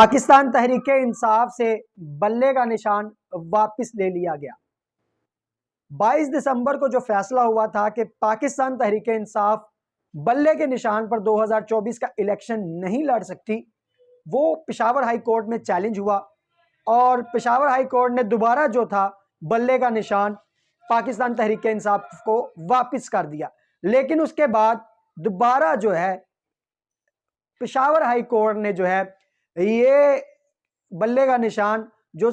پاکستان تحریک انصاف سے بلے کا نشان واپس لے لیا گیا۔ 22 دسمبر کو جو فیصلہ ہوا تھا کہ پاکستان تحریک انصاف بلے کے نشان پر 2024 کا الیکشن نہیں لڑ سکتی، وہ پشاور ہائی کورٹ میں چیلنج ہوا اور پشاور ہائی کورٹ نے دوبارہ جو تھا بلے کا نشان پاکستان تحریک انصاف کو واپس کر دیا۔ لیکن اس کے بعد دوبارہ جو ہے پشاور ہائی کورٹ نے جو ہے یہ بلے کا نشان جو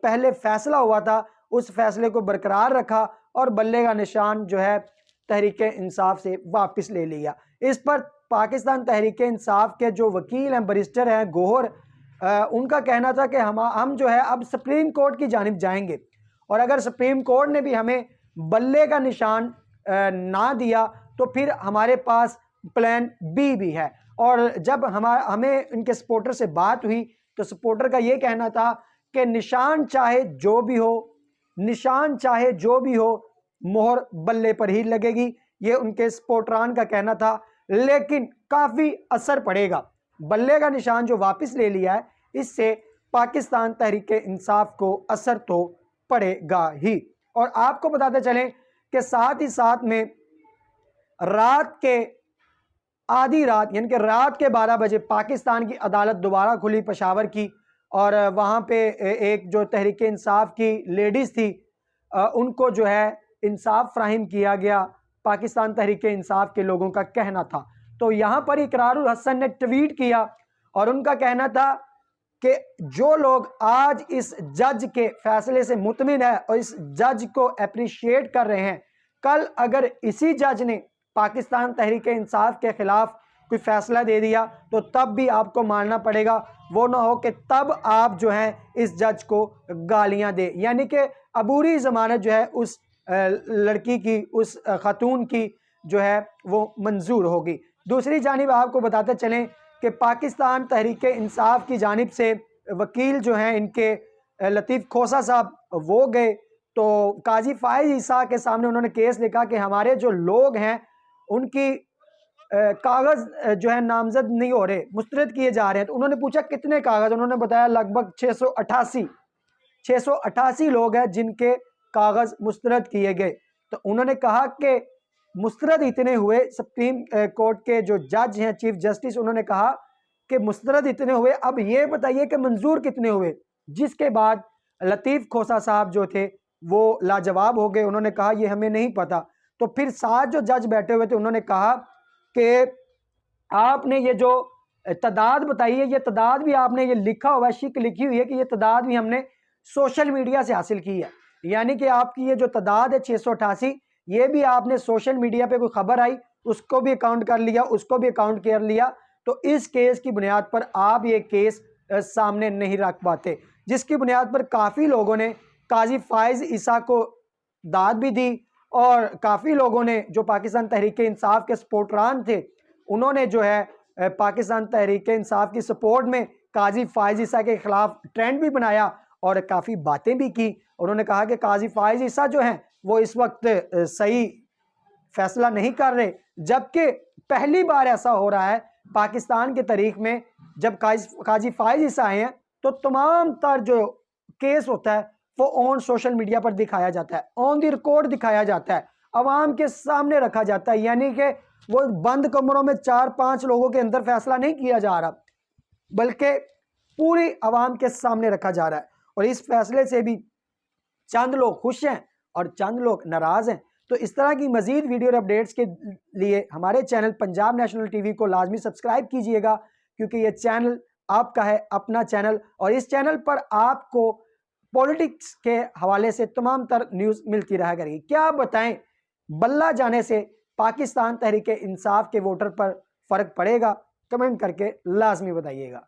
پہلے فیصلہ ہوا تھا اس فیصلے کو برقرار رکھا اور بلے کا نشان جو ہے تحریک انصاف سے واپس لے لیا۔ اس پر پاکستان تحریک انصاف کے جو وکیل ہیں بیرسٹر ہیں گوہر، ان کا کہنا تھا کہ ہم جو ہے اب سپریم کورٹ کی جانب جائیں گے، اور اگر سپریم کورٹ نے بھی ہمیں بلے کا نشان نہ دیا تو پھر ہمارے پاس پلان بی بھی ہے۔ اور جب ہمیں ان کے سپورٹر سے بات ہوئی تو سپورٹر کا یہ کہنا تھا کہ نشان چاہے جو بھی ہو، نشان چاہے جو بھی ہو، مہر بلے پر ہی لگے گی، یہ ان کے سپورٹران کا کہنا تھا۔ لیکن کافی اثر پڑے گا، بلے کا نشان جو واپس لے لیا ہے اس سے پاکستان تحریک انصاف کو اثر تو پڑے گا ہی۔ اور آپ کو بتاتے چلیں کہ ساتھ ہی ساتھ میں رات کے آدھی رات یعنی کہ رات کے 12 بجے پاکستان کی عدالت دوبارہ کھلی پشاور کی، اور وہاں پہ ایک جو تحریک انصاف کی لیڈیز تھی ان کو جو ہے انصاف فراہم کیا گیا، پاکستان تحریک انصاف کے لوگوں کا کہنا تھا۔ تو یہاں پر اقرار الحسن نے ٹویٹ کیا اور ان کا کہنا تھا کہ جو لوگ آج اس جج کے فیصلے سے مطمئن ہے اور اس جج کو اپریشیٹ کر رہے ہیں، کل اگر اسی جج نے پاکستان تحریک انصاف کے خلاف کوئی فیصلہ دے دیا تو تب بھی آپ کو ماننا پڑے گا، وہ نہ ہو کہ تب آپ جو ہیں اس جج کو گالیاں دے، یعنی کہ عبوری ضمانت جو ہے اس لڑکی کی، اس خاتون کی جو ہے وہ منظور ہوگی۔ دوسری جانب آپ کو بتاتے چلیں کہ پاکستان تحریک انصاف کی جانب سے وکیل جو ہیں ان کے لطیف کھوسہ صاحب، وہ گئے تو قاضی فائز عیسیٰ کے سامنے انہوں نے کیس لکھا کہ ہمارے جو لوگ ہیں ان کی کاغذ جو ہے نامزد نہیں ہو رہے، مسترد کیے جا رہے ہیں۔ تو انہوں نے پوچھا کتنے کاغذ، انہوں نے بتایا لگ بھگ 688 لوگ ہیں جن کے کاغذ مسترد کیے گئے۔ تو انہوں نے کہا کہ مسترد اتنے ہوئے، سپریم کورٹ کے جو جج ہیں چیف جسٹس، انہوں نے کہا کہ مسترد اتنے ہوئے، اب یہ بتائیے کہ منظور کتنے ہوئے، جس کے بعد لطیف کھوسہ صاحب جو تھے وہ لاجواب ہو گئے، انہوں نے کہا یہ ہمیں نہیں پتا۔ تو پھر ساتھ جو جج بیٹھے ہوئے تھے انہوں نے کہا کہ آپ نے یہ جو تعداد بتائی ہے، یہ تعداد بھی آپ نے یہ لکھا ہوا ہے، شک لکھی ہوئی ہے کہ یہ تعداد بھی ہم نے سوشل میڈیا سے حاصل کی ہے، یعنی کہ آپ کی یہ جو تعداد ہے 688، یہ بھی آپ نے سوشل میڈیا پہ کوئی خبر آئی اس کو بھی اکاؤنٹ کر لیا، اس کو بھی اکاؤنٹ کر لیا، تو اس کیس کی بنیاد پر آپ یہ کیس سامنے نہیں رکھ پاتے، جس کی بنیاد پر کافی لوگوں نے قاضی فائز عیسیٰ کو داد بھی دی، اور کافی لوگوں نے جو پاکستان تحریک انصاف کے سپورٹران تھے انہوں نے جو ہے پاکستان تحریک انصاف کی سپورٹ میں قاضی فائز عیسیٰ کے خلاف ٹرینڈ بھی بنایا اور کافی باتیں بھی کی۔ انہوں نے کہا کہ قاضی فائز عیسیٰ جو ہیں وہ اس وقت صحیح فیصلہ نہیں کر رہے، جبکہ پہلی بار ایسا ہو رہا ہے پاکستان کی تاریخ میں جب قاضی فائز عیسیٰ آئے ہیں تو تمام تر جو کیس ہوتا ہے وہ آن سوشل میڈیا پر دکھایا جاتا ہے، آن دی ریکارڈ دکھایا جاتا ہے، عوام کے سامنے رکھا جاتا ہے، یعنی کہ وہ بند کمروں میں 4-5 لوگوں کے اندر فیصلہ نہیں کیا جا رہا بلکہ پوری عوام کے سامنے رکھا جا رہا ہے۔ اور اس فیصلے سے بھی چند لوگ خوش ہیں اور چند لوگ ناراض ہیں۔ تو اس طرح کی مزید ویڈیو اور اپڈیٹس کے لیے ہمارے channel Punjab national T V کو لازمی سبسکرائب کیجئے گا، کیونکہ یہ چینل آپ کا ہے، اپنا چینل، اور اس چینل پر آپ کو پولیٹکس کے حوالے سے تمام تر نیوز ملتی رہا کرے گی۔ کیا بتائیں، بلہ جانے سے پاکستان تحریک انصاف کے ووٹر پر فرق پڑے گا؟ کمنٹ کر کے لازمی بتائیے گا۔